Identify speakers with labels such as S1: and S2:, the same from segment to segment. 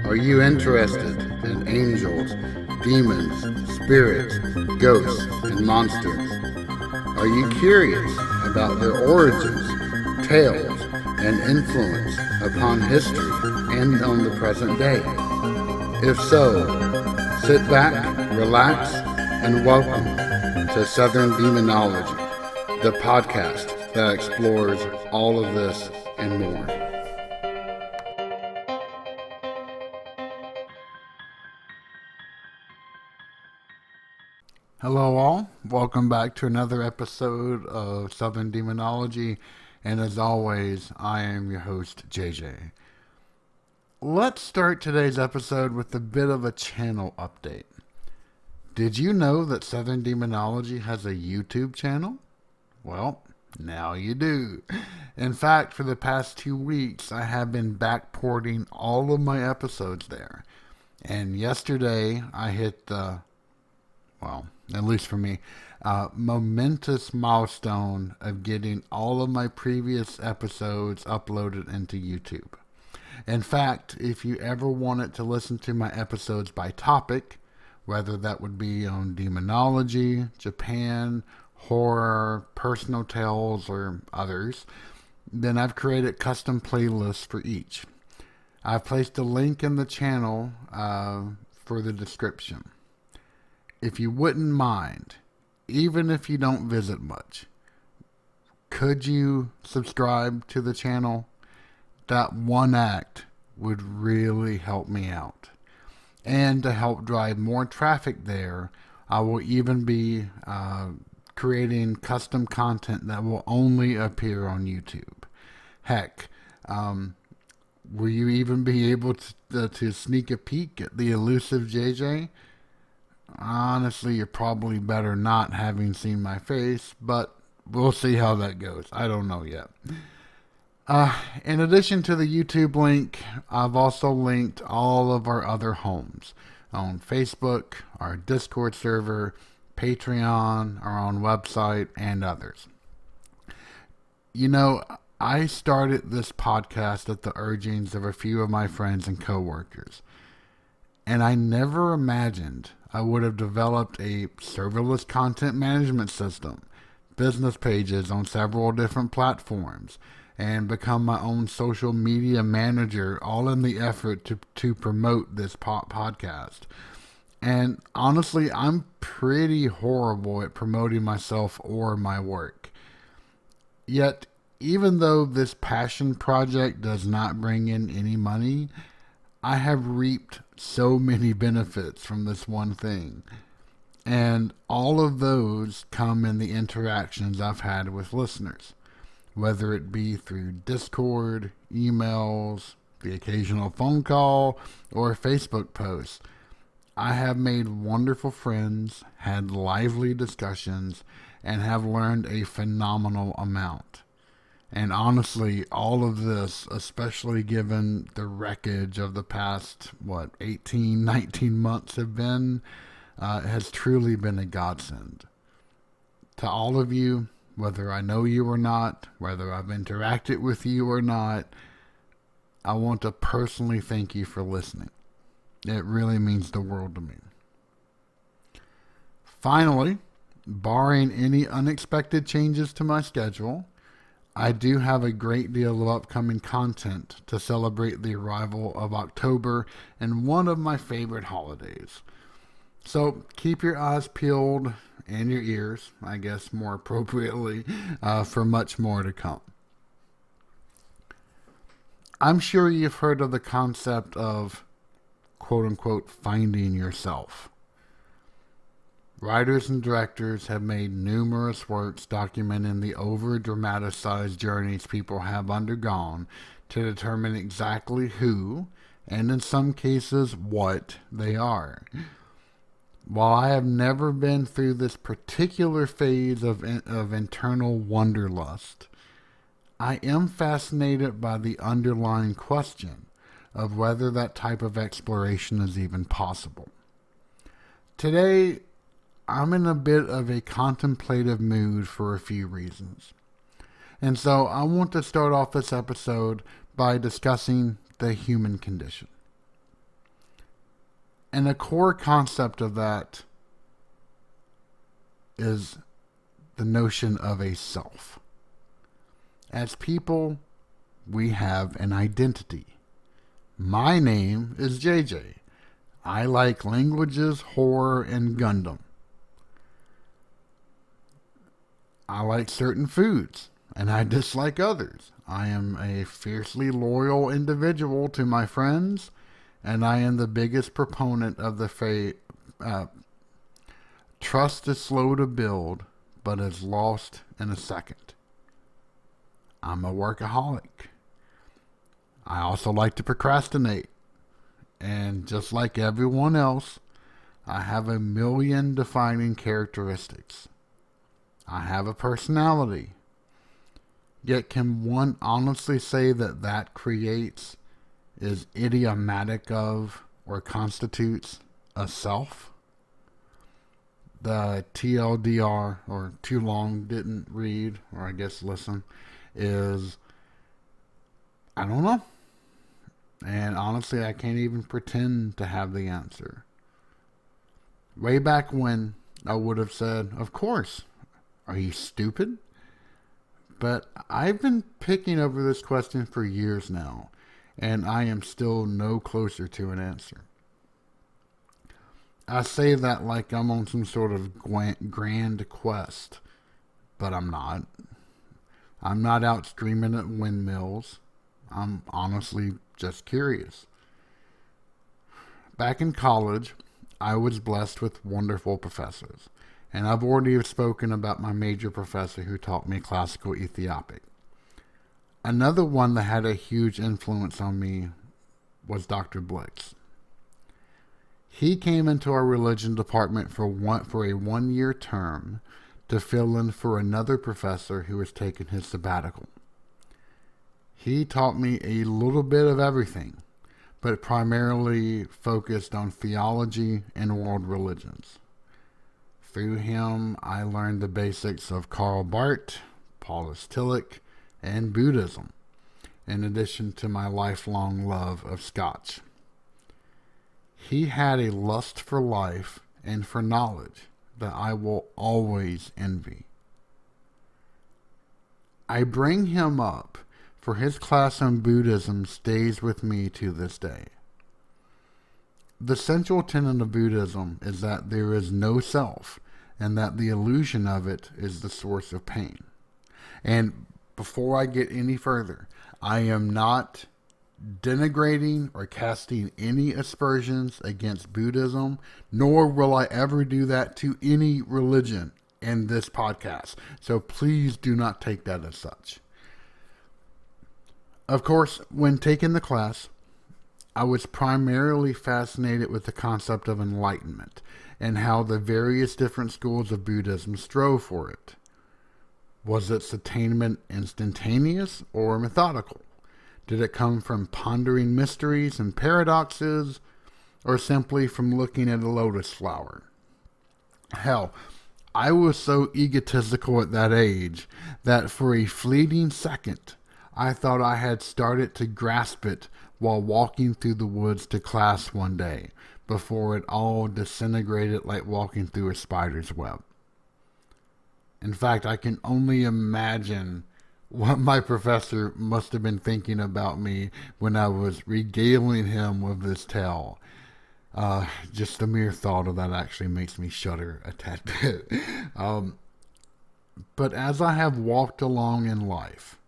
S1: Are you interested in angels, demons, spirits, ghosts, and monsters? Are you curious about their origins, tales, and influence upon history and on the present day? If so, sit back, relax, and welcome to Southern Demonology, the podcast that explores all of this and more. Hello all, welcome back to another episode of Southern Demonology, and as always, I am your host, JJ. Let's start today's episode with a bit of a channel update. Did you know that Southern Demonology has a YouTube channel? Well, now you do. In fact, for the past 2 weeks, I have been backporting all of my episodes there. And yesterday, I hit the, well, at least for me, momentous milestone of getting all of my previous episodes uploaded into YouTube. In fact, if you ever wanted to listen to my episodes by topic, whether that would be on demonology, Japan, horror, personal tales, or others, then I've created custom playlists for each. I've placed a link in the channel for the description. If you wouldn't mind, even if you don't visit much, could you subscribe to the channel? That one act would really help me out. And to help drive more traffic there, I will even be creating custom content that will only appear on YouTube. Heck, will you even be able to sneak a peek at the elusive JJ? Honestly, you're probably better not having seen my face, but we'll see how that goes. I don't know yet. In addition to the YouTube link, I've also linked all of our other homes on Facebook, our Discord server, Patreon, our own website, and others. You know, I started this podcast at the urgings of a few of my friends and coworkers, and I never imagined I would have developed a serverless content management system, business pages on several different platforms, and become my own social media manager, all in the effort to promote this podcast. And honestly, I'm pretty horrible at promoting myself or my work. Yet, even though this passion project does not bring in any money, I have reaped so many benefits from this one thing. And all of those come in the interactions I've had with listeners, whether it be through Discord, emails, the occasional phone call, or Facebook posts. I have made wonderful friends, had lively discussions, and have learned a phenomenal amount. And honestly, all of this, especially given the wreckage of the past, 18, 19 months have been, has truly been a godsend. To all of you, whether I know you or not, whether I've interacted with you or not, I want to personally thank you for listening. It really means the world to me. Finally, barring any unexpected changes to my schedule, I do have a great deal of upcoming content to celebrate the arrival of October and one of my favorite holidays. So keep your eyes peeled and your ears, I guess more appropriately, for much more to come. I'm sure you've heard of the concept of, quote-unquote, finding yourself. Writers and directors have made numerous works documenting the over-dramatized journeys people have undergone to determine exactly who, and in some cases, what they are. While I have never been through this particular phase of internal wanderlust, I am fascinated by the underlying question of whether that type of exploration is even possible. Today, I'm in a bit of a contemplative mood for a few reasons. And so I want to start off this episode by discussing the human condition. And the core concept of that is the notion of a self. As people, we have an identity. My name is JJ. I like languages, horror, and Gundam. I like certain foods, and I dislike others. I am a fiercely loyal individual to my friends, and I am the biggest proponent of the trust is slow to build, but is lost in a second. I'm a workaholic. I also like to procrastinate. And just like everyone else, I have a million defining characteristics. I have a personality. Yet can one honestly say that that creates, is idiomatic of, or constitutes a self? The TLDR, or too long didn't read, or I guess listen, is, I don't know. And honestly, I can't even pretend to have the answer. Way back when, I would have said, of course. Are you stupid? But I've been picking over this question for years now, and I am still no closer to an answer. I say that like I'm on some sort of grand quest, but I'm not. I'm not out screaming at windmills. I'm honestly just curious. Back in college, I was blessed with wonderful professors. And I've already spoken about my major professor who taught me Classical Ethiopic. Another one that had a huge influence on me was Dr. Blix. He came into our religion department for a 1-year term to fill in for another professor who was taking his sabbatical. He taught me a little bit of everything, but primarily focused on theology and world religions. Through him, I learned the basics of Karl Barth, Paulus Tillich, and Buddhism, in addition to my lifelong love of Scotch. He had a lust for life and for knowledge that I will always envy. I bring him up for his class on Buddhism stays with me to this day. The central tenet of Buddhism is that there is no self, and that the illusion of it is the source of pain. And before I get any further, I am not denigrating or casting any aspersions against Buddhism, nor will I ever do that to any religion in this podcast. So please do not take that as such. Of course, when taking the class, I was primarily fascinated with the concept of enlightenment and how the various different schools of Buddhism strove for it. Was its attainment instantaneous or methodical? Did it come from pondering mysteries and paradoxes, or simply from looking at a lotus flower? Hell, I was so egotistical at that age that for a fleeting second, I thought I had started to grasp it while walking through the woods to class one day, before it all disintegrated like walking through a spider's web. In fact, I can only imagine what my professor must have been thinking about me when I was regaling him with this tale. Just the mere thought of that actually makes me shudder a tad bit. But as I have walked along in life,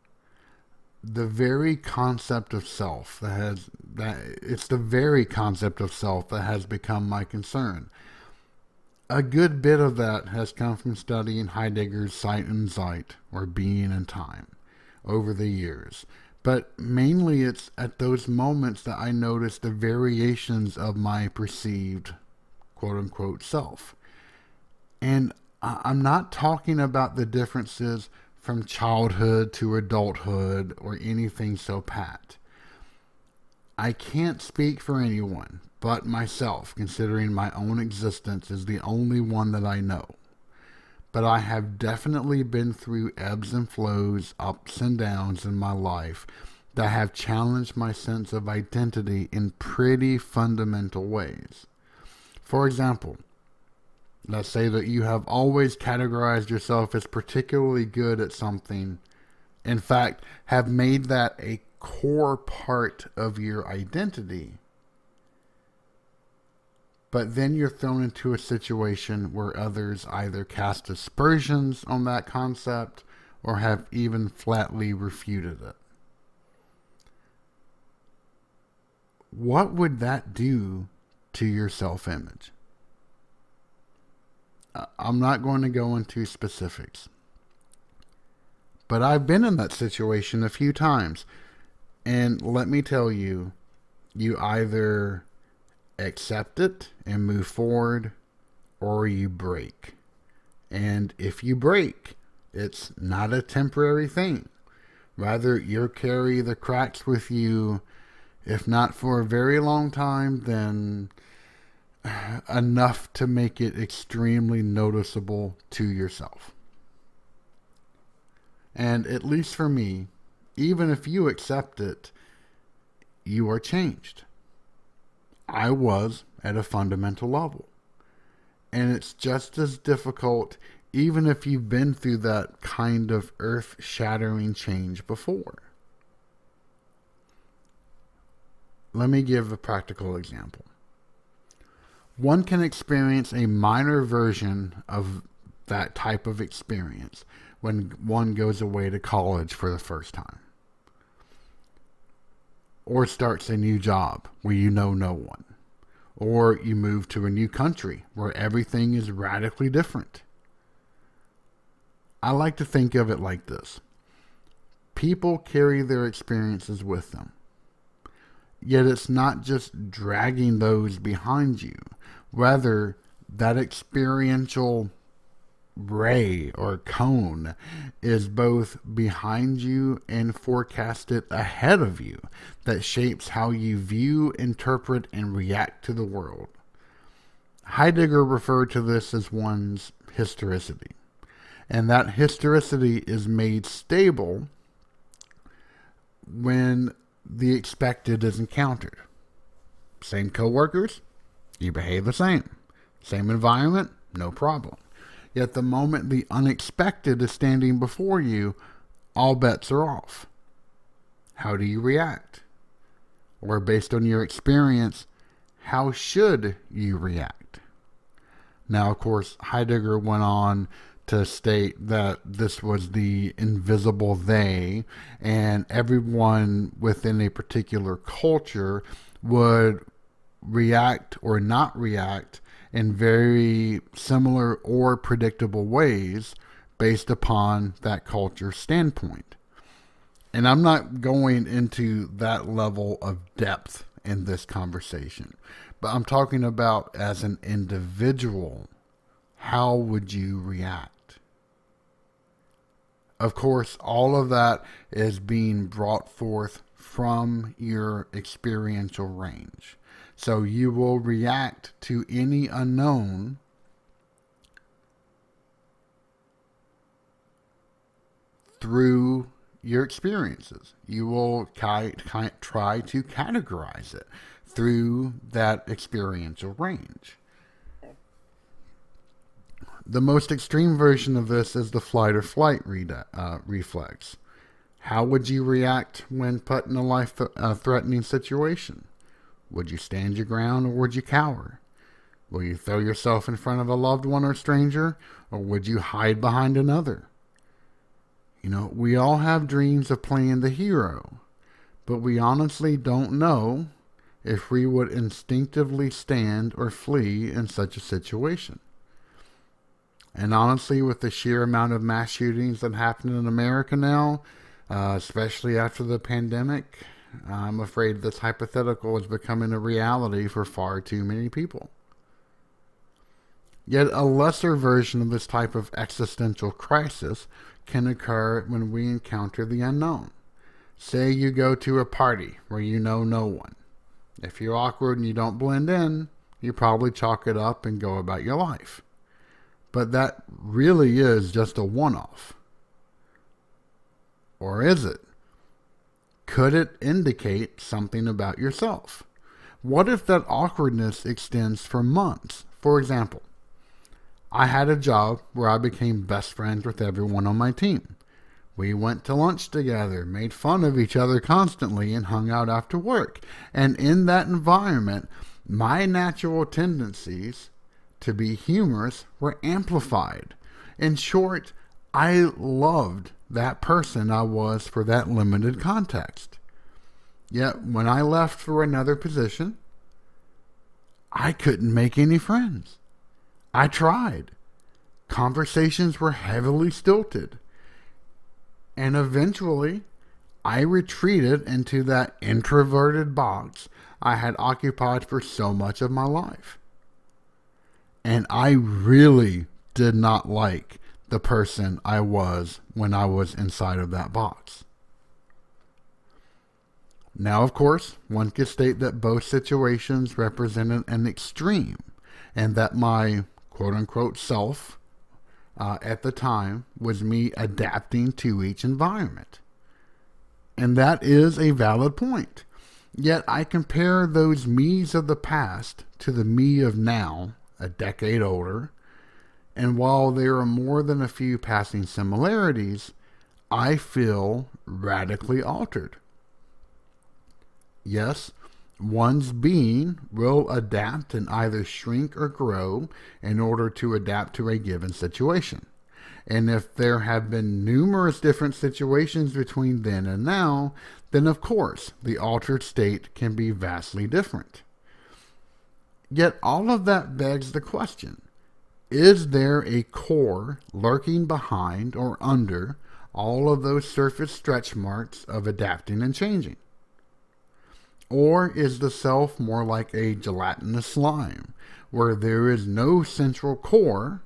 S1: the very concept of self it's the very concept of self that has become my concern. A good bit of that has come from studying Heidegger's Sight and Zeit, or Being and Time, over the years. But mainly it's at those moments that I notice the variations of my perceived quote-unquote self. And I'm not talking about the differences from childhood to adulthood or anything so pat. I can't speak for anyone but myself, considering my own existence is the only one that I know. But I have definitely been through ebbs and flows, ups and downs in my life that have challenged my sense of identity in pretty fundamental ways. For example, let's say that you have always categorized yourself as particularly good at something. In fact, have made that a core part of your identity. But then you're thrown into a situation where others either cast aspersions on that concept or have even flatly refuted it. What would that do to your self-image? I'm not going to go into specifics, but I've been in that situation a few times. And let me tell you, you either accept it and move forward, or you break. And if you break, it's not a temporary thing. Rather, you'll carry the cracks with you, if not for a very long time, then enough to make it extremely noticeable to yourself. And at least for me, even if you accept it, you are changed. I was at a fundamental level. And it's just as difficult, even if you've been through that kind of earth-shattering change before. Let me give a practical example. One can experience a minor version of that type of experience when one goes away to college for the first time, or starts a new job where you know no one, or you move to a new country where everything is radically different. I like to think of it like this. People carry their experiences with them. Yet it's not just dragging those behind you. Rather, that experiential ray or cone is both behind you and forecasted ahead of you, that shapes how you view, interpret, and react to the world. Heidegger referred to this as one's historicity. And that historicity is made stable when the expected is encountered. Same coworkers, you behave the same. Same environment, no problem. Yet the moment the unexpected is standing before you, all bets are off. How do you react? Or based on your experience, how should you react? Now, of course, Heidegger went on to state that this was the invisible they, and everyone within a particular culture would react or not react in very similar or predictable ways based upon that culture's standpoint. And I'm not going into that level of depth in this conversation, but I'm talking about as an individual, how would you react? Of course, all of that is being brought forth from your experiential range. So you will react to any unknown through your experiences. You will try to categorize it through that experiential range. The most extreme version of this is the flight or flight reflex. How would you react when put in a life-threatening situation? Would you stand your ground or would you cower? Will you throw yourself in front of a loved one or stranger, or would you hide behind another? You know, we all have dreams of playing the hero, but we honestly don't know if we would instinctively stand or flee in such a situation. And honestly, with the sheer amount of mass shootings that happen in America now, especially after the pandemic, I'm afraid this hypothetical is becoming a reality for far too many people. Yet a lesser version of this type of existential crisis can occur when we encounter the unknown. Say you go to a party where you know no one. If you're awkward and you don't blend in, you probably chalk it up and go about your life. But that really is just a one-off. Or is it? Could it indicate something about yourself? What if that awkwardness extends for months? For example, I had a job where I became best friends with everyone on my team. We went to lunch together, made fun of each other constantly, and hung out after work. And in that environment, my natural tendencies to be humorous were amplified. In short, I loved that person I was for that limited context. Yet when I left for another position, I couldn't make any friends. I tried. Conversations were heavily stilted. And eventually, I retreated into that introverted box I had occupied for so much of my life. And I really did not like the person I was when I was inside of that box. Now, of course, one could state that both situations represented an extreme, and that my quote-unquote self at the time was me adapting to each environment. And that is a valid point. Yet I compare those me's of the past to the me of now, a decade older, and while there are more than a few passing similarities, I feel radically altered. Yes, one's being will adapt and either shrink or grow in order to adapt to a given situation. And if there have been numerous different situations between then and now, then of course the altered state can be vastly different. Yet all of that begs the question, is there a core lurking behind or under all of those surface stretch marks of adapting and changing? Or is the self more like a gelatinous slime, where there is no central core,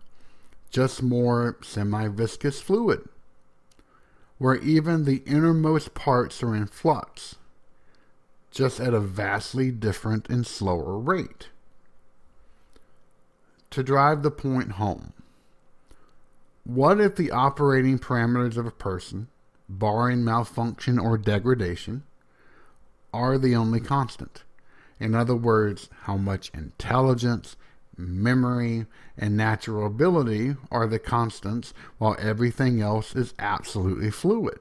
S1: just more semi-viscous fluid, where even the innermost parts are in flux, just at a vastly different and slower rate? To drive the point home, what if the operating parameters of a person, barring malfunction or degradation, are the only constant? In other words, how much intelligence, memory, and natural ability are the constants while everything else is absolutely fluid?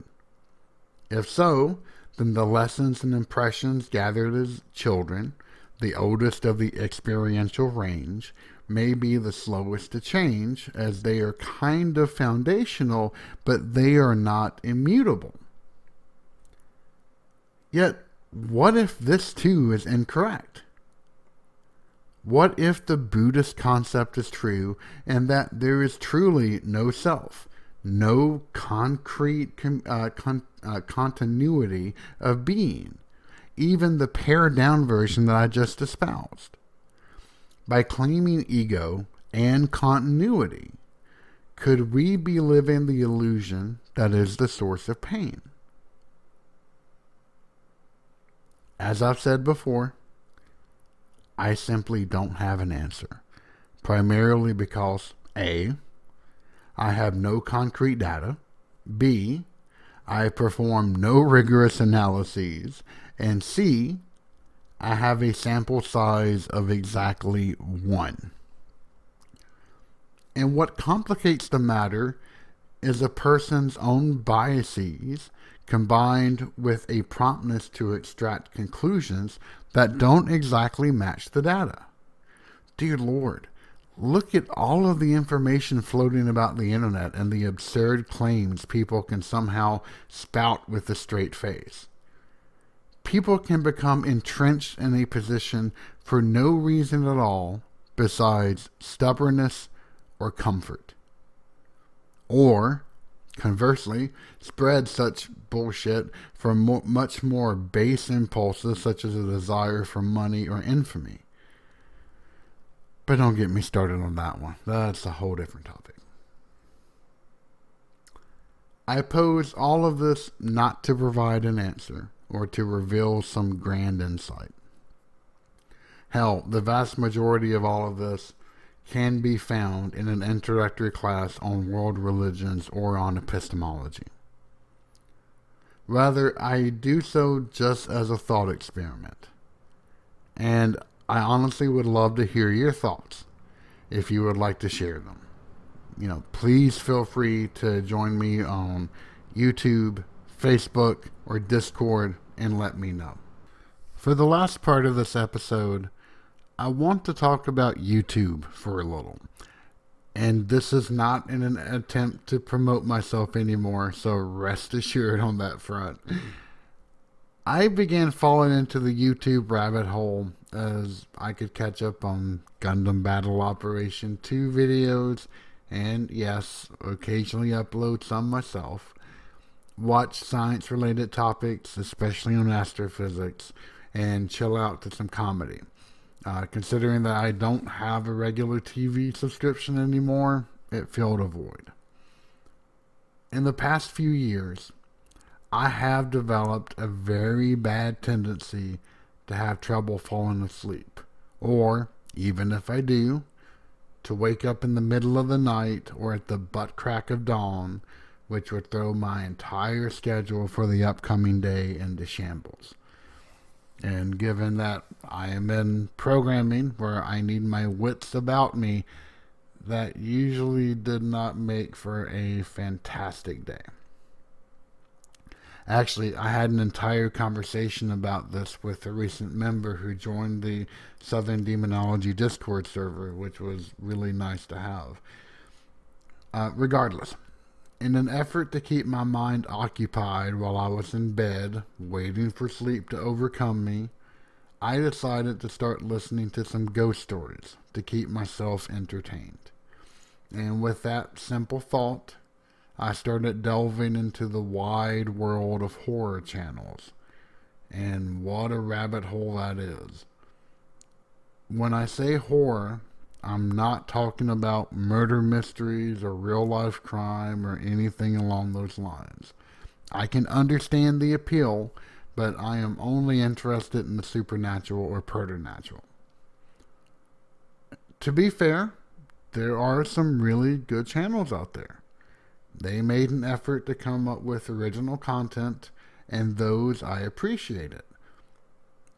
S1: If so, then the lessons and impressions gathered as children, the oldest of the experiential range, may be the slowest to change, as they are kind of foundational, but they are not immutable. Yet, what if this too is incorrect? What if the Buddhist concept is true and that there is truly no self, no concrete continuity of being, even the pared down version that I just espoused? By claiming ego and continuity, could we be living the illusion that is the source of pain? As I've said before, I simply don't have an answer, primarily because A, I have no concrete data, B, I perform no rigorous analyses, and C, I have a sample size of exactly 1. And what complicates the matter is a person's own biases combined with a promptness to extract conclusions that don't exactly match the data. Dear Lord, look at all of the information floating about the internet and the absurd claims people can somehow spout with a straight face. People can become entrenched in a position for no reason at all besides stubbornness or comfort. Or, conversely, spread such bullshit for much more base impulses such as a desire for money or infamy. But don't get me started on that one. That's a whole different topic. I pose all of this not to provide an answer or to reveal some grand insight. Hell, the vast majority of all of this can be found in an introductory class on world religions or on epistemology. Rather, I do so just as a thought experiment. And I honestly would love to hear your thoughts if you would like to share them. Please feel free to join me on YouTube, Facebook, or Discord and let me know. For the last part of this episode, I want to talk about YouTube for a little. And this is not in an attempt to promote myself anymore, so rest assured on that front. I began falling into the YouTube rabbit hole as I could catch up on Gundam Battle Operation 2 videos, and yes, occasionally upload some myself. Watch science-related topics, especially on astrophysics, and chill out to some comedy. Considering that I don't have a regular TV subscription anymore, it filled a void. In the past few years, I have developed a very bad tendency to have trouble falling asleep. Or, even if I do, to wake up in the middle of the night or at the butt crack of dawn, which would throw my entire schedule for the upcoming day into shambles. And given that I am in programming where I need my wits about me, that usually did not make for a fantastic day. Actually, I had an entire conversation about this with a recent member who joined the Southern Demonology Discord server, which was really nice to have. Regardless, in an effort to keep my mind occupied while I was in bed, waiting for sleep to overcome me, I decided to start listening to some ghost stories to keep myself entertained. And with that simple thought, I started delving into the wide world of horror channels. And what a rabbit hole that is. When I say horror, I'm not talking about murder mysteries or real life crime or anything along those lines. I can understand the appeal, but I am only interested in the supernatural or preternatural. To be fair, there are some really good channels out there. They made an effort to come up with original content, and those I appreciated.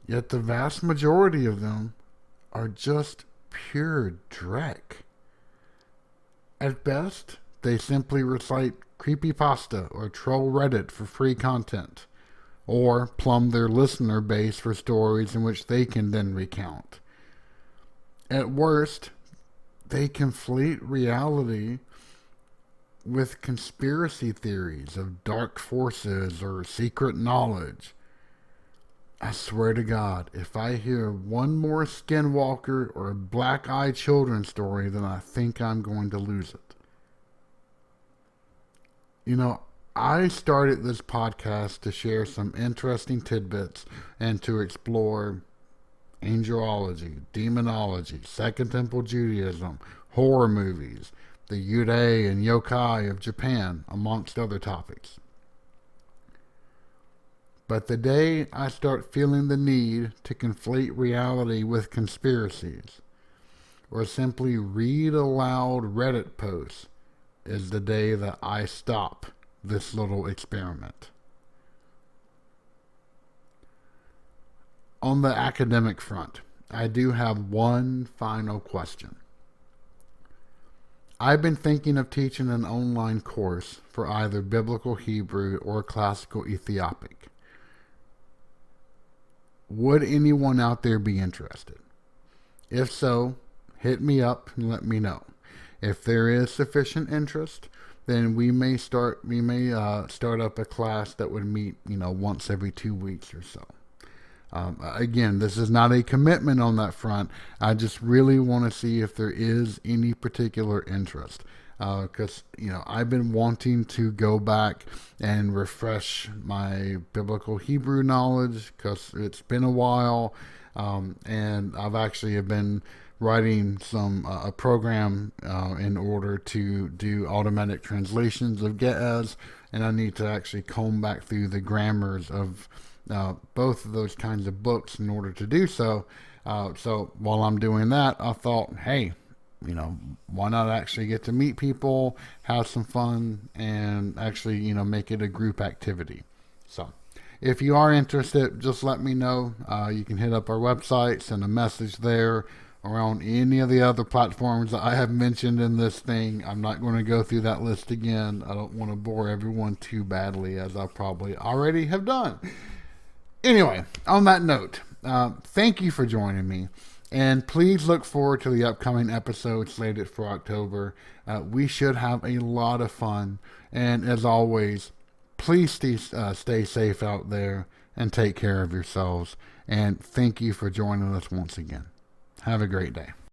S1: Yet the vast majority of them are just pure dreck. At best, they simply recite creepypasta or troll Reddit for free content, or plumb their listener base for stories in which they can then recount. At worst, they conflate reality with conspiracy theories of dark forces or secret knowledge. I swear to God, if I hear one more Skinwalker or Black-Eyed Children story, then I think I'm going to lose it. I started this podcast to share some interesting tidbits and to explore angelology, demonology, Second Temple Judaism, horror movies, the yurei and yokai of Japan, amongst other topics. But the day I start feeling the need to conflate reality with conspiracies, or simply read aloud Reddit posts, is the day that I stop this little experiment. On the academic front, I do have one final question. I've been thinking of teaching an online course for either Biblical Hebrew or Classical Ethiopic. Would anyone out there be interested? If so, hit me up and let me know. If there is sufficient interest, then we may start up a class that would meet, once every 2 weeks or so. Again, this is not a commitment on that front. I just really want to see if there is any particular interest. Because, I've been wanting to go back and refresh my biblical Hebrew knowledge because it's been a while. And I've actually been writing a program in order to do automatic translations of Ge'ez. And I need to actually comb back through the grammars of both of those kinds of books in order to do so. So while I'm doing that, I thought, hey, why not actually get to meet people, have some fun, and actually, make it a group activity. So if you are interested, just let me know. You can hit up our website, send a message there, or on any of the other platforms that I have mentioned in this thing. I'm not going to go through that list again. I don't want to bore everyone too badly, as I probably already have done. Anyway, on that note, thank you for joining me. And please look forward to the upcoming episodes slated for October. We should have a lot of fun. And as always, please stay safe out there and take care of yourselves. And thank you for joining us once again. Have a great day.